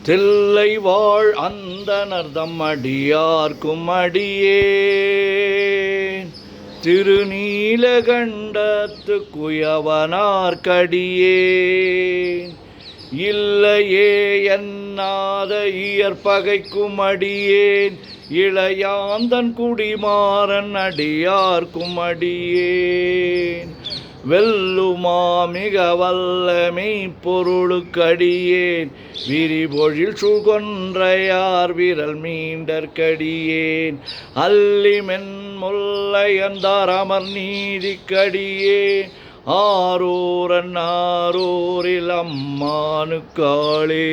தில்லை வாழ் அந்தணர் தம்மடியார்க்கும் அடியேன் திருநீலகண்டத்து குயவனார்க்கடியேன் இல்லையே என்னாத இயற்பகைக்கும் அடியேன் இளையாந்தன் குடிமாறன் அடியார்க்கும் அடியேன் வெல்லுமா மிக வல்லமை பொருளுக்கடியேன் விரிபொழில் சுகொன்றையார் விரல் மீண்டற்கடியேன் அல்லிமென் முல்லையந்தார் அமர் நீதிக்கடியேன் ஆரூரன் ஆரூரில் அம்மானுக்காளே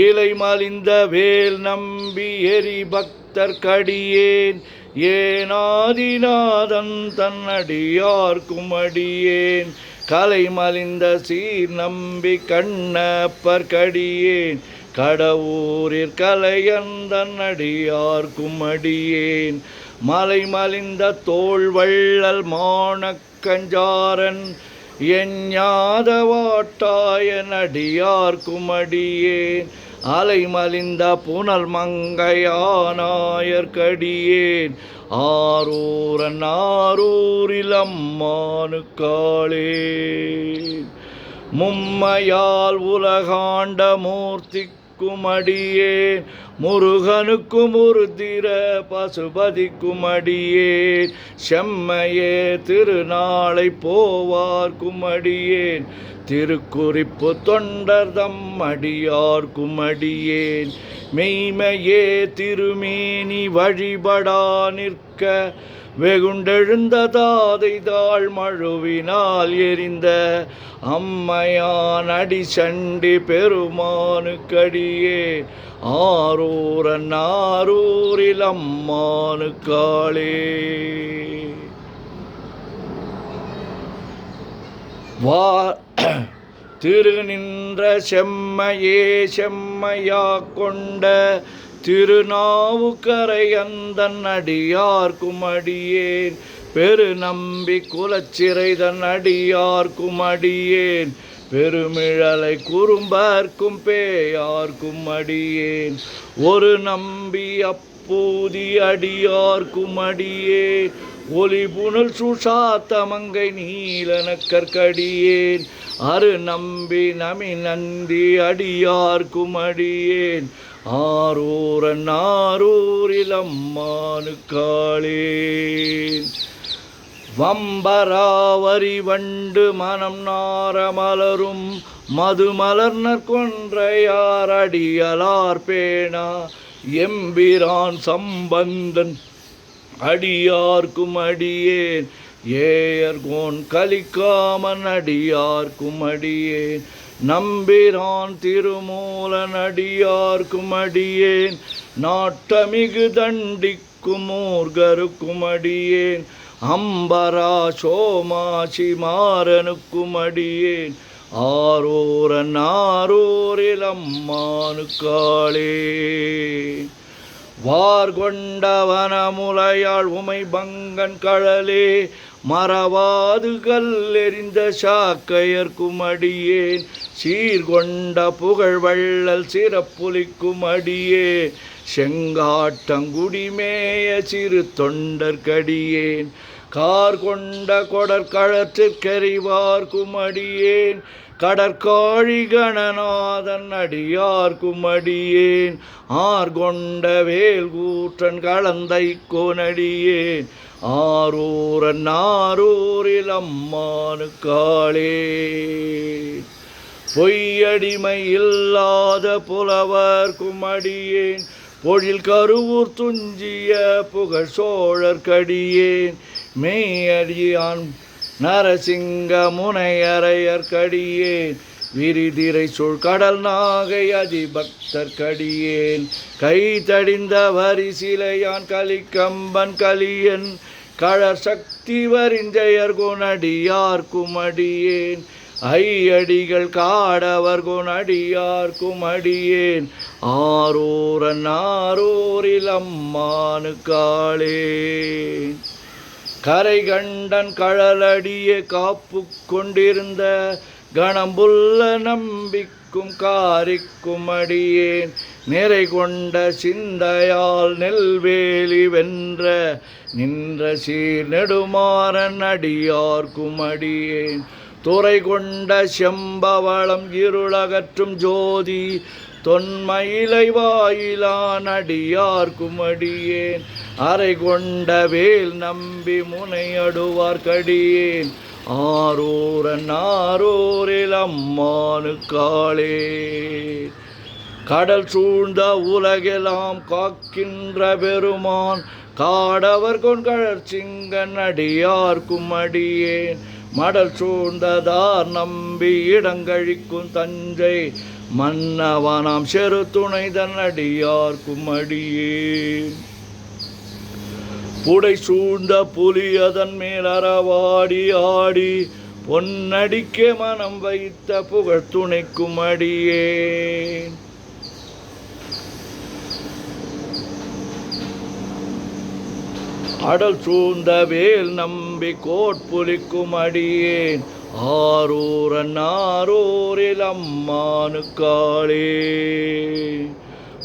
இலை மலிந்த வேல் நம்பி எரி பக்தர்க்கடியேன் ஏனாதிநாதன் தன்னடியார்க்கும் அடியேன் கலை மலிந்த சீர் நம்பி கண்ணப்பர்க்கடியேன் கடவுரிற் கலையந்தன் அடியார்க்கும் அடியேன் மலை மலிந்த தோள் வள்ளல் மானக்கஞ்சாரன் எஞ்ஞாத வாட்டாயன் அடியார்க்கும் அடியேன் அலை மலிந்த புனல் மங்கையானாயர்க்கடியேன் ஆரூரன் ஆரூரில் அம்மானுக்காளே மும்மையால் உலகாண்ட மூர்த்திக்கும் அடியேன் முருகனுக்கும் உருத்திர பசுபதிக்கும் அடியேன் செம்மையே திருநாளை போவார்க்கும் அடியேன் திருக்குறிப்பு தொண்டர்தம் அடியார்க்கும் அடியேன் மெய்மையே திருமேனி வழிபடா நிற்க வெகுண்டெழுந்த தாதை தாழ் மழுவினால் எரிந்த அம்மையான் அடி சண்டி பெருமானுக்கடியேன் ஆரூரன் ஆரூரில் அம்மானுக்காளே வா திரு நின்ற செம்மையே செம்மையா கொண்ட திருநாவுக்கரை அந்தன் அடியார்க்கும் அடியேன் பெரு நம்பி குலச்சிறைதன் அடியார்க்கும் அடியேன் பெருமிழலை குறும்பர்க்கும் பேயார்க்கும் அடியேன் ஒரு நம்பி அப்பூதி அடியார்க்கும் அடியேன் ஒலி புனல் சுஷாத்த மங்கை நீலனக்கற்கடியேன் அரு நம்பி நமி நந்தி அடியார்க்கும் அடியேன் ஆரூரன் ஆரூரில் அம்மானுக்காளே வம்பராவரி வண்டு மனம் நாரமலரும் மதுமலர்னர் கொன்றையார் அடியலார் பேணா எம்பிரான் சம்பந்தன் அடியார்க்கும் அடியேன் ஏயர்கோன் கலிக்காமன் அடியார்க்கும் அடியேன் நம்பிரான் திருமூலன் அடியார்க்கும் அடியேன் நாட்டமிகு தண்டிக்கும் மூர்கருக்கும் அடியேன் அம்பரா சோமாசி மாறனுக்கும் அடியேன் ஆரூரன் ஆரூரில் அம்மானுக்காளே வார்கொண்டவனமுலையாள் உமை பங்கன் கழலே மறவாது கல்லெறிந்த சாக்கையர்க்கும் அடியேன் சீர்கொண்ட புகழ் வள்ளல் சிறப்புலிக்கும் அடியேன் செங்காட்டங்குடிமேய சிறு தொண்டர்க்கடியேன் கார் கொண்ட கொடற்களற்றிற்கறிவார்க்கும் அடியேன் கடற்காழி கணநாதன் அடியார்க்கும் அடியேன் ஆர்கொண்ட வேல் கூற்றன் கலந்தை கோனடியேன் ஆரூரன் ஆரூரில் அம்மானுக்காளே பொய்யடிமை இல்லாத புலவர்க்கும் அடியேன் பொழில் கருவூர் துஞ்சிய புகழ் சோழர்க்கடியேன் மெய்யடியான் நரசிங்க முனையரையர்க்கடியேன் விரிதிரை சொல் கடல் நாகை அதிபக்தர்க்கடியேன் கை தடிந்த வரிசிலையான் கலிக்கம்பன் கலியன் கழற் சக்தி வரிஞ்சயர் குணடியார்க்கும் அடியேன் ஐயடிகள் காடவர் குணடியார்க்கும் அடியேன் ஆரூரன் ஆரூரில் அம்மானுக்காளே கரை கண்டன் கழலடிய காப்பு கொண்டிருந்த கணம்புள்ள நம்பிக்கும் காரிக்கும் அடியேன் நிறை கொண்ட சிந்தையால் நெல்வேலி வென்ற நின்ற சீர் நெடுமாறன் அடியார்க்கும் அடியேன் துறை கொண்ட செம்பவளம் இருளகற்றும் ஜோதி தொன்மயிலை வாயிலான் அடியார்க்கும் அடியேன் அறை கொண்ட வேல் நம்பி முனையடுவார்க்கடியேன் ஆரூரன் ஆரூரில் அம்மானுக்காளே கடல் சூழ்ந்த உலகெல்லாம் காக்கின்ற பெருமான் காடவர் கொண்கழற் சிங்கன் அடியார்க்கும் அடியேன் மடல் சூழ்ந்ததார் நம்பி இடங்கழிக்கும் தஞ்சை மன்னவனாம் செரு துணைதன் அடியார்க்கும் அடியேன் புடை சூழ்ந்த புலி அதன் மேல் அறவாடி ஆடி பொன்னடிக்க மனம் வைத்த புகழ் துணைக்கும் அடியேன் அடல் சூழ்ந்த வேல் நம்பி கோட்புலிக்கும் அடியேன் ஆரூரன் ஆரூரில் அம்மானுக்காளே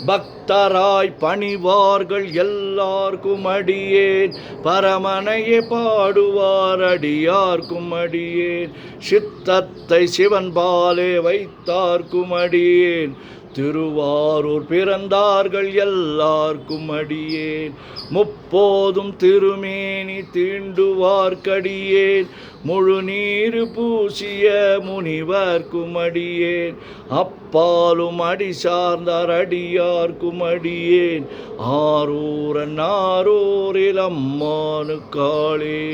பக்தராய் பணிவார்கள் எல்லார்க்கும் அடியேன் பரமனையே பாடுவார் அடியார்க்கும் அடியேன் சித்தத்தை சிவன் பாலே வைத்தார்க்கும் அடியேன் திருவாரூர் பிறந்தார்கள் எல்லார்க்கும் அடியேன் முப்போதும் திருமேனி தீண்டுவார்க்கடியேன் முழு நீரு பூசிய முனிவர்க்கும் அடியேன் அப்பாலும் அடி சார்ந்தார் அடியார்க்கும் அடியேன் ஆரூரன் ஆரூரில் அம்மானுக்காளே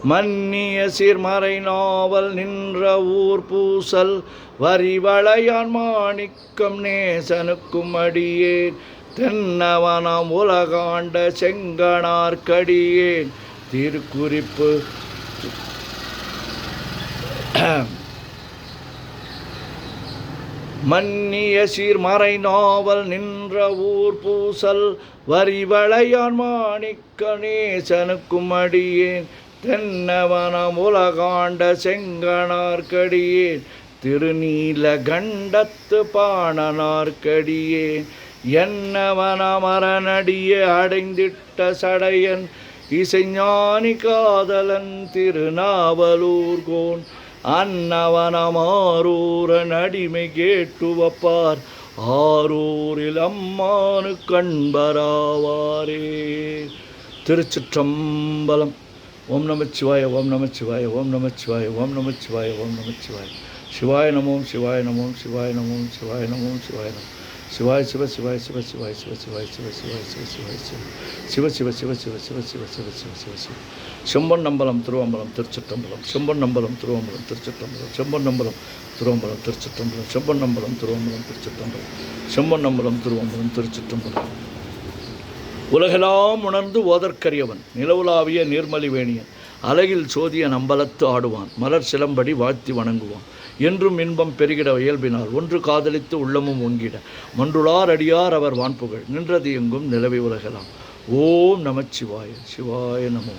மன்னிய சீர்மறை நாவல் நின்ற ஊர் பூசல் வரிவளையான் மாணிக்கம் நேசனுக்கும் அடியேன் தென்னவனாம் உலகாண்ட செங்கனார்க்கடியேன் திருக்குறிப்பு மன்னிய சீர்மறை நாவல் நின்ற ஊர் பூசல் வரிவளையான் மாணிக்க நேசனுக்கும் அடியேன் தென்னவனம் உலகாண்ட செங்கனார்க்கடியேன் திருநீலகண்டத்து பாணனார்க்கடியேன் என்னவனமரனடிய அடைந்திட்ட சடையன் இசைஞானி காதலன் திருநாவலூர்கோன் அன்னவனமாரூரன் அடிமை கேட்டுவப்பார் ஆரூரில் அம்மானு கண்பராவாரே. திருச்சிற்றம்பலம். ஓம் நமச்சிவாய ஓம் நமச்சிவாய ஓம் நமச்சிவாய ஓம் நமச்சிவாய ஓம் நமச்சிவாய. சிவாய நமோம் சிவாய நமோம் சிவாய நமோம் சிவாய நமோம் சிவாய நமோம். சிவாய சிவ சிவாய சிவ சிவாய சிவ சிவாய சிவ சிவாய சிவ சிவாய சிவ சிவ சிவ சிவ சிவ சிவ சிவ சிவ சிவ சிவ சிவ. செம்பொன்னம்பலம் திருவம்பலம் திருச்சிற்றம்பலம். செம்பொன்னம்பலம் திருவம்பலம் திருச்சிற்றம்பலம். செம்பொன்னம்பலம் திருவம்பலம் திருச்சிற்றம்பலம். செம்பொன்னம்பலம் திருவம்பலம் திருச்சிற்றம்பலம். செம்பொன்னம்பலம் திருவம்பலம் திருச்சிற்றம்பலம். உலகெல்லாம் உணர்ந்து ஓதற்கரியவன் நிலவுலாவிய நீர்மலி வேணியன் அழகில் சோதிய நம்பலத்து ஆடுவான் மலர் சிலம்படி வாழ்த்தி வணங்குவான் என்றும் இன்பம் பெருகிட இயல்பினால் ஒன்று காதலித்து உள்ளமும் ஒங்கிட மன்றுளார் அடியார் அவர் வான்புகழ் நின்றது எங்கும் நிலவை உலகலாம். ஓம் நமச்சிவாய சிவாய நமோ.